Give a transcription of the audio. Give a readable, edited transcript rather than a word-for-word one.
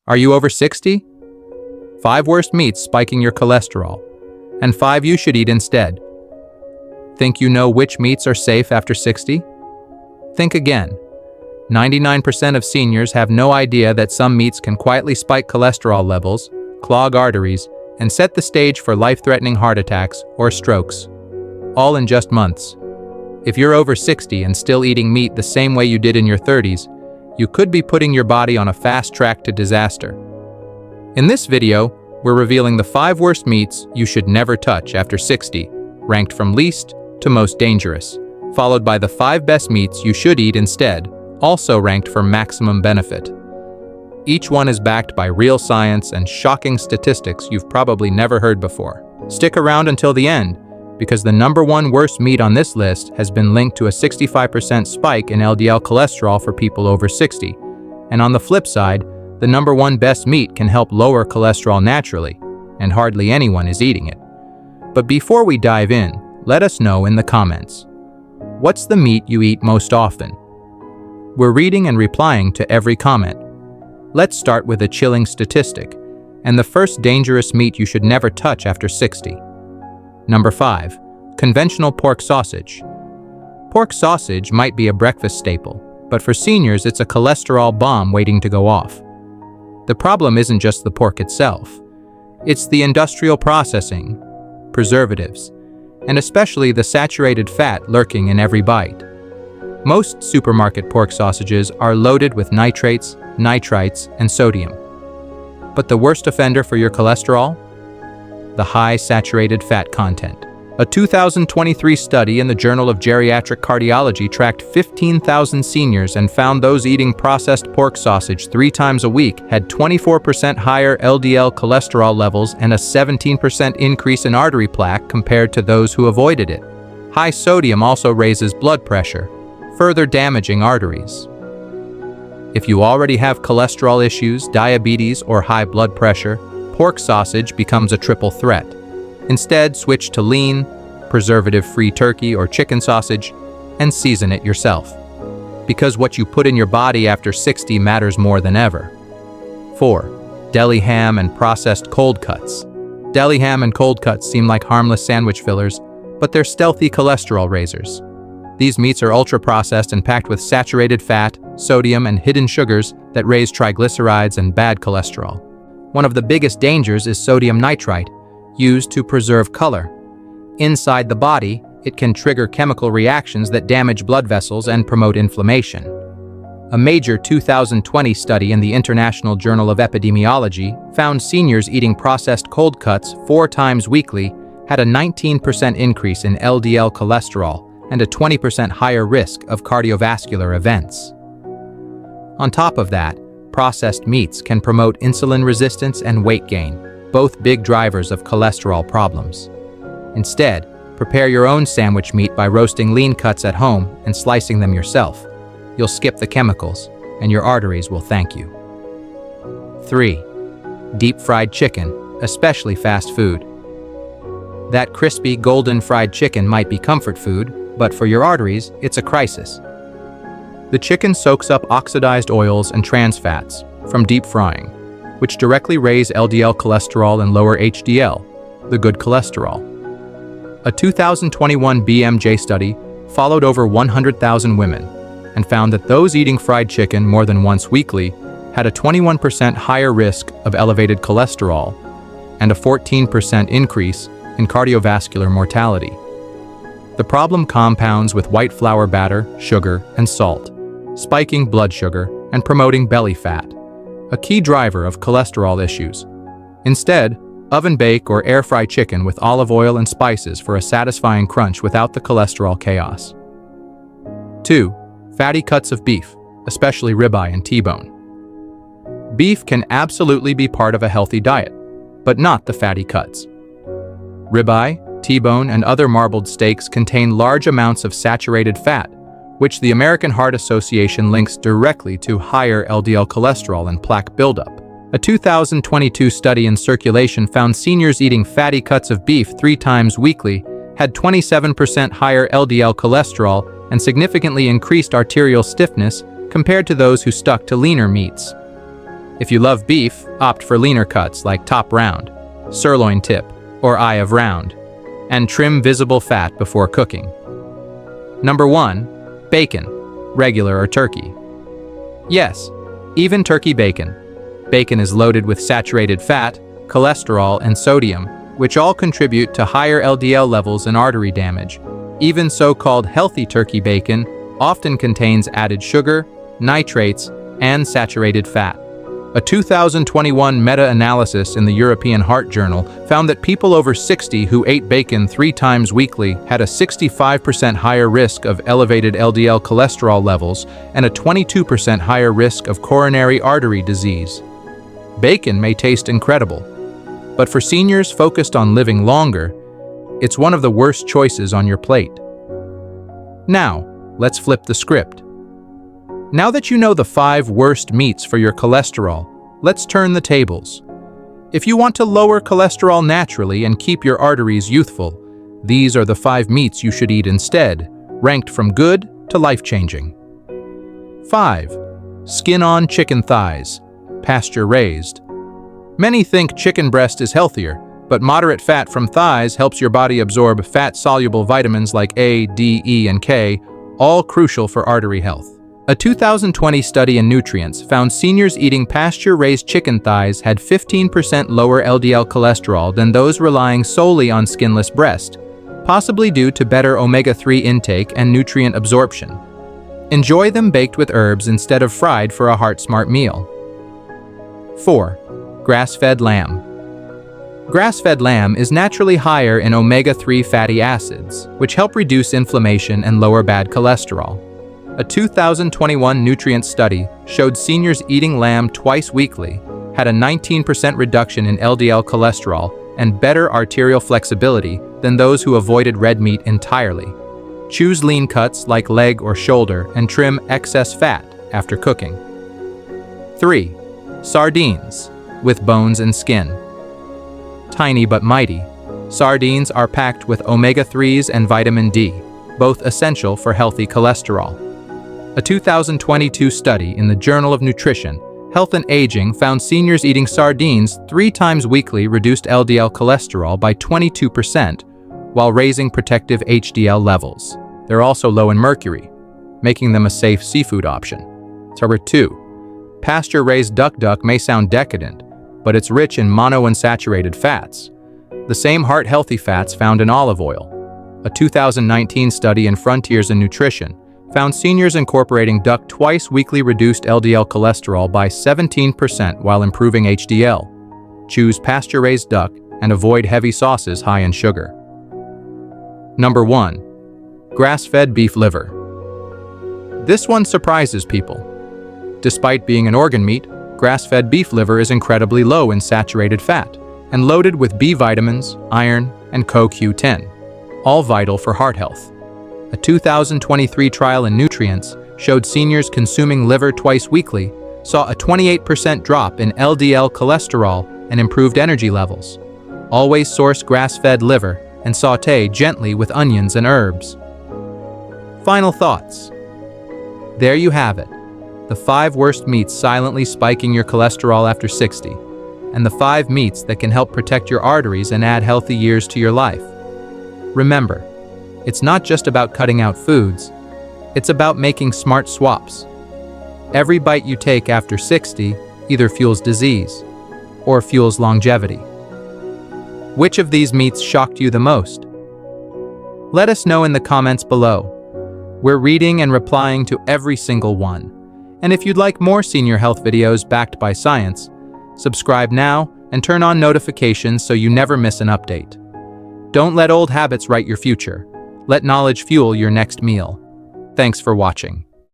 Are you over 60? 5 worst meats spiking your cholesterol, and 5 you should eat instead. Think you know which meats are safe after 60? Think again. 99% of seniors have no idea that some meats can quietly spike cholesterol levels, clog arteries, and set the stage for life-threatening heart attacks or strokes, all in just months. If you're over 60 and still eating meat the same way you did in your 30s, you could be putting your body on a fast track to disaster. In this video, we're revealing the 5 worst meats you should never touch after 60, ranked from least to most dangerous, followed by the 5 best meats you should eat instead, also ranked for maximum benefit. Each one is backed by real science and shocking statistics you've probably never heard before. Stick around until the end, because the number 1 worst meat on this list has been linked to a 65% spike in LDL cholesterol for people over 60. And on the flip side, the number 1 best meat can help lower cholesterol naturally, and hardly anyone is eating it. But before we dive in, let us know in the comments. What's the meat you eat most often? We're reading and replying to every comment. Let's start with a chilling statistic, and the first dangerous meat you should never touch after 60. Number 5. Conventional pork sausage. Pork sausage might be a breakfast staple, but for seniors it's a cholesterol bomb waiting to go off. The problem isn't just the pork itself. It's the industrial processing, preservatives, and especially the saturated fat lurking in every bite. Most supermarket pork sausages are loaded with nitrates, nitrites, and sodium. But the worst offender for your cholesterol? The high saturated fat content. A 2023 study in the Journal of Geriatric Cardiology tracked 15,000 seniors and found those eating processed pork sausage 3 times a week had 24% higher LDL cholesterol levels and a 17% increase in artery plaque compared to those who avoided it. High sodium also raises blood pressure, further damaging arteries. If you already have cholesterol issues, diabetes, or high blood pressure, pork sausage becomes a triple threat. Instead, switch to lean, preservative-free turkey or chicken sausage, and season it yourself. Because what you put in your body after 60 matters more than ever. 4. Deli ham and processed cold cuts. Deli ham and cold cuts seem like harmless sandwich fillers, but they're stealthy cholesterol raisers. These meats are ultra-processed and packed with saturated fat, sodium, and hidden sugars that raise triglycerides and bad cholesterol. One of the biggest dangers is sodium nitrite, used to preserve color. Inside the body, it can trigger chemical reactions that damage blood vessels and promote inflammation. A major 2020 study in the International Journal of Epidemiology found seniors eating processed cold cuts 4 times weekly had a 19% increase in LDL cholesterol and a 20% higher risk of cardiovascular events. On top of that, processed meats can promote insulin resistance and weight gain, both big drivers of cholesterol problems. Instead, prepare your own sandwich meat by roasting lean cuts at home and slicing them yourself. You'll skip the chemicals, and your arteries will thank you. 3. Deep-fried chicken, especially fast food. That crispy, golden fried chicken might be comfort food, but for your arteries, it's a crisis. The chicken soaks up oxidized oils and trans fats from deep frying, which directly raise LDL cholesterol and lower HDL, the good cholesterol. A 2021 BMJ study followed over 100,000 women and found that those eating fried chicken more than once weekly had a 21% higher risk of elevated cholesterol and a 14% increase in cardiovascular mortality. The problem compounds with white flour batter, sugar, and salt, spiking blood sugar and promoting belly fat, a key driver of cholesterol issues. Instead, oven bake or air fry chicken with olive oil and spices for a satisfying crunch without the cholesterol chaos. 2. Fatty cuts of beef, especially ribeye and T-bone. Beef can absolutely be part of a healthy diet, but not the fatty cuts. Ribeye, T-bone, and other marbled steaks contain large amounts of saturated fat, which the American Heart Association links directly to higher LDL cholesterol and plaque buildup. A 2022 study in Circulation found seniors eating fatty cuts of beef 3 times weekly had 27% higher LDL cholesterol and significantly increased arterial stiffness compared to those who stuck to leaner meats. If you love beef, opt for leaner cuts like top round, sirloin tip, or eye of round, and trim visible fat before cooking. Number 1. Bacon, regular or turkey. Yes, even turkey bacon. Bacon is loaded with saturated fat, cholesterol, and sodium, which all contribute to higher LDL levels and artery damage. Even so-called healthy turkey bacon often contains added sugar, nitrates, and saturated fat. A 2021 meta-analysis in the European Heart Journal found that people over 60 who ate bacon 3 times weekly had a 65% higher risk of elevated LDL cholesterol levels and a 22% higher risk of coronary artery disease. Bacon may taste incredible, but for seniors focused on living longer, it's one of the worst choices on your plate. Now, let's flip the script. Now that you know the 5 worst meats for your cholesterol, let's turn the tables. If you want to lower cholesterol naturally and keep your arteries youthful, these are the 5 meats you should eat instead, ranked from good to life-changing. 5. Skin-on chicken thighs, pasture-raised. Many think chicken breast is healthier, but moderate fat from thighs helps your body absorb fat-soluble vitamins like A, D, E, and K, all crucial for artery health. A 2020 study in Nutrients found seniors eating pasture-raised chicken thighs had 15% lower LDL cholesterol than those relying solely on skinless breast, possibly due to better omega-3 intake and nutrient absorption. Enjoy them baked with herbs instead of fried for a heart-smart meal. 4. Grass-fed lamb. Grass-fed lamb is naturally higher in omega-3 fatty acids, which help reduce inflammation and lower bad cholesterol. A 2021 nutrient study showed seniors eating lamb twice weekly had a 19% reduction in LDL cholesterol and better arterial flexibility than those who avoided red meat entirely. Choose lean cuts like leg or shoulder and trim excess fat after cooking. 3. Sardines, with bones and skin. Tiny but mighty, sardines are packed with omega-3s and vitamin D, both essential for healthy cholesterol. A 2022 study in the Journal of Nutrition, Health and Aging found seniors eating sardines 3 times weekly reduced LDL cholesterol by 22%, while raising protective HDL levels. They're also low in mercury, making them a safe seafood option. Number 2. Pasture-raised duck may sound decadent, but it's rich in monounsaturated fats, the same heart-healthy fats found in olive oil. A 2019 study in Frontiers in Nutrition found seniors incorporating duck twice weekly reduced LDL cholesterol by 17% while improving HDL. Choose pasture-raised duck and avoid heavy sauces high in sugar. Number 1. Grass-fed beef liver. This one surprises people. Despite being an organ meat, grass-fed beef liver is incredibly low in saturated fat and loaded with B vitamins, iron, and CoQ10, all vital for heart health. A 2023 trial in Nutrients showed seniors consuming liver twice weekly saw a 28% drop in LDL cholesterol and improved energy levels. Always source grass-fed liver and sauté gently with onions and herbs. Final thoughts. There you have it, the 5 worst meats silently spiking your cholesterol after 60, and the 5 meats that can help protect your arteries and add healthy years to your life. Remember, it's not just about cutting out foods, it's about making smart swaps. Every bite you take after 60 either fuels disease or fuels longevity. Which of these meats shocked you the most? Let us know in the comments below. We're reading and replying to every single one. And if you'd like more senior health videos backed by science, subscribe now and turn on notifications so you never miss an update. Don't let old habits write your future. Let knowledge fuel your next meal. Thanks for watching.